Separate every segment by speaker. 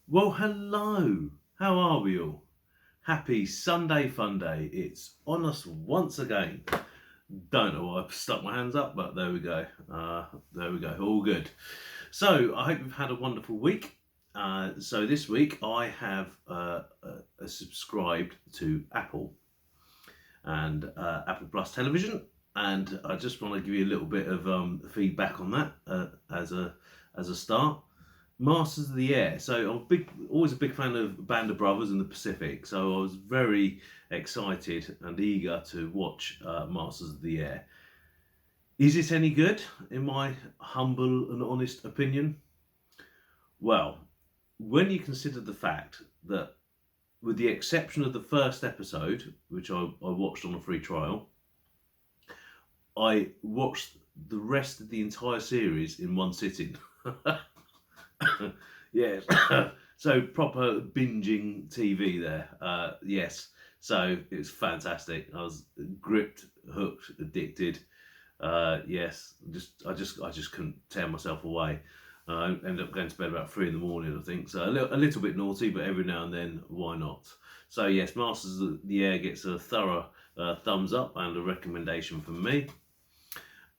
Speaker 1: Well, hello. How are we all? Happy Sunday fun day. It's on us once again. Don't know why I've stuck my hands up, but there we go. There we go. All good. So I hope you've had a wonderful week. So this week I have subscribed to Apple and Apple Plus Television, and I just want to give you a little bit of feedback on that as a start. Masters of the Air. So I'm always a big fan of Band of Brothers and the Pacific. So I was very excited and eager to watch Masters of the Air. Is it any good, in my humble and honest opinion? Well, when you consider the fact that, with the exception of the first episode, which I watched on a free trial, I watched the rest of the entire series in one sitting. Yes. So proper binging TV there. Yes. So it's fantastic. I was gripped, hooked, addicted. Yes. I just couldn't tear myself away. I ended up going to bed about 3 in the morning, I think. So a little bit naughty, but every now and then, why not? So yes, Masters of the Air gets a thorough thumbs up and a recommendation from me.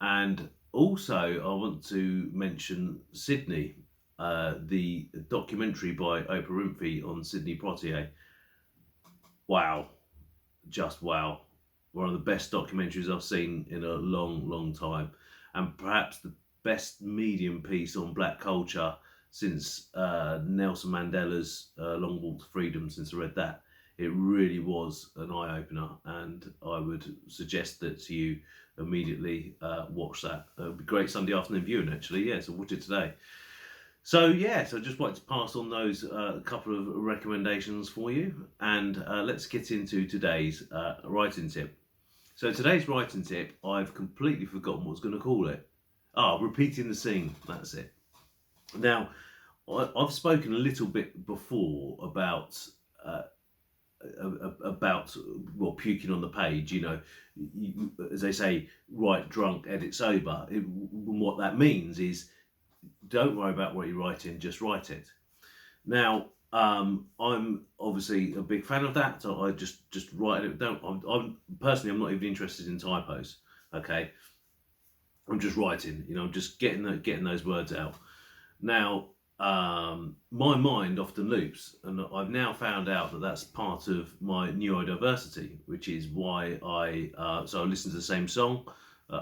Speaker 1: And also, I want to mention Sydney, the documentary by Oprah Winfrey on Sidney Poitier. Wow, just wow. One of the best documentaries I've seen in a long, long time. And perhaps the best medium piece on black culture since Nelson Mandela's Long Walk to Freedom, since I read that. It really was an eye opener, and I would suggest that you immediately watch that. It would be great Sunday afternoon viewing, actually. Yeah, so watch it today. So yes, I just wanted to pass on those couple of recommendations for you, and let's get into today's writing tip. So today's writing tip, I've completely forgotten what I was going to call it. Repeating the scene. That's it. Now, I've spoken a little bit before uh, about well, puking on the page. As they say, write drunk, edit sober. What that means is, don't worry about what you're writing, just write it. Now, I'm obviously a big fan of that, so I just write it. I'm personally, I'm not even interested in typos. Okay, I'm just writing. I'm just getting those words out. Now, my mind often loops, and I've now found out that that's part of my neurodiversity, which is why I listen to the same song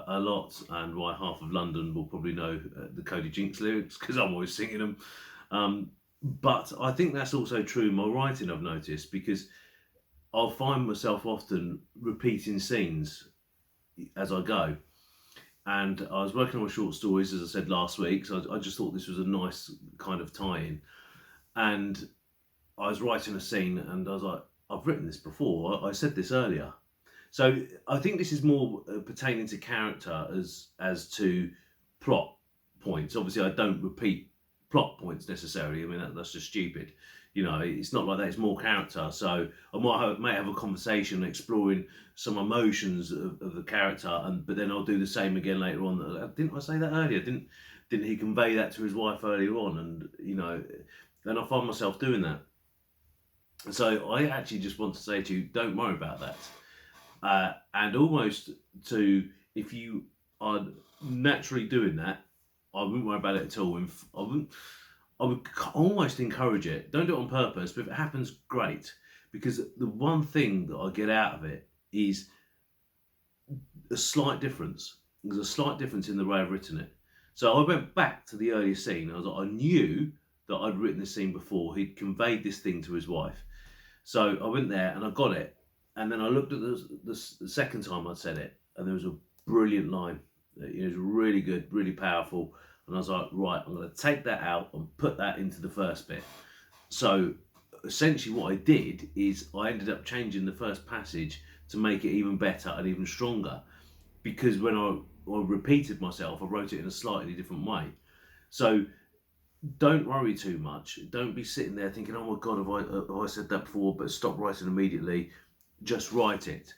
Speaker 1: a lot, and why half of London will probably know the Cody Jinks lyrics because I'm always singing them. But I think that's also true in my writing, I've noticed, because I'll find myself often repeating scenes as I go. And I was working on short stories, as I said last week, so I just thought this was a nice kind of tie-in. And I was writing a scene, and I was like, I've written this before. I said this earlier. So I think this is more pertaining to character as to plot points. Obviously, I don't repeat plot points necessarily. I mean, that's just stupid. It's not like that. It's more character. So I might have a conversation exploring some emotions of the character, but then I'll do the same again later on. Didn't I say that earlier? Didn't he convey that to his wife earlier on? And then I find myself doing that. So I actually just want to say to you, don't worry about that. And almost if you are naturally doing that, I wouldn't worry about it at all. I would almost encourage it. Don't do it on purpose, but if it happens, great. Because the one thing that I get out of it is a slight difference. There's a slight difference in the way I've written it. So I went back to the earlier scene. I knew that I'd written this scene before. He'd conveyed this thing to his wife. So I went there and I got it. And then I looked at the second time I'd said it, and there was a brilliant line. It was really good, really powerful. And I was like, right, I'm going to take that out and put that into the first bit. So essentially what I did is I ended up changing the first passage to make it even better and even stronger. Because when I repeated myself, I wrote it in a slightly different way. So don't worry too much. Don't be sitting there thinking, oh my God, have I said that before? But stop writing immediately. Just write it.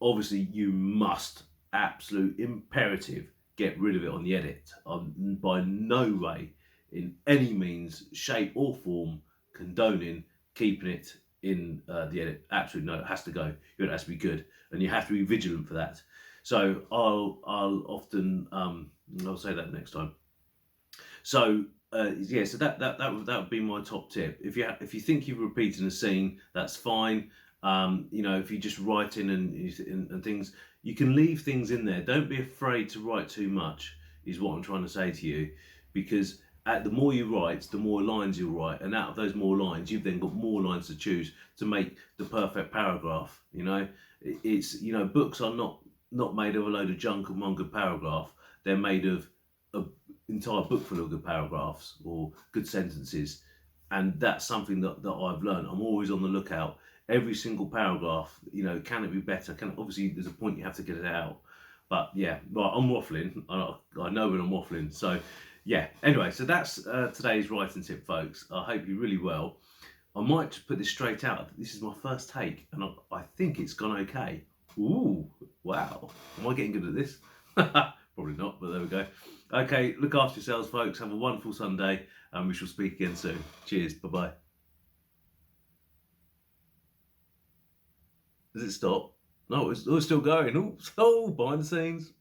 Speaker 1: Obviously, you must, absolute imperative, get rid of it on the edit. By no way, in any means, shape or form, condoning keeping it in the edit. Absolutely no, it has to go. It has to be good, and you have to be vigilant for that. So I'll often I'll say that next time. So yeah, so that would be my top tip. If you think you've repeated a scene, that's fine. You know, if you just write in and things, you can leave things in there. Don't be afraid to write too much, is what I'm trying to say to you, because the more you write, the more lines you'll write, and out of those more lines, you've then got more lines to choose to make the perfect paragraph. You know, it's, you know, books are not made of a load of junk and one good paragraph. They're made of an entire book full of good paragraphs or good sentences, and that's something that I've learned. I'm always on the lookout. Every single paragraph, you know, can it be better? Obviously there's a point you have to get it out, but yeah, right, I'm waffling. I know when I'm waffling. So yeah, anyway, so that's today's writing tip, folks. I hope you really well. I might just put this straight out. This is my first take, and I think it's gone okay. Ooh, wow. Am I getting good at this? Probably not, but there we go. Okay, look after yourselves, folks. Have a wonderful Sunday, and we shall speak again soon. Cheers. Bye-bye. Does it stop? No, it's still going. Oh, behind the scenes.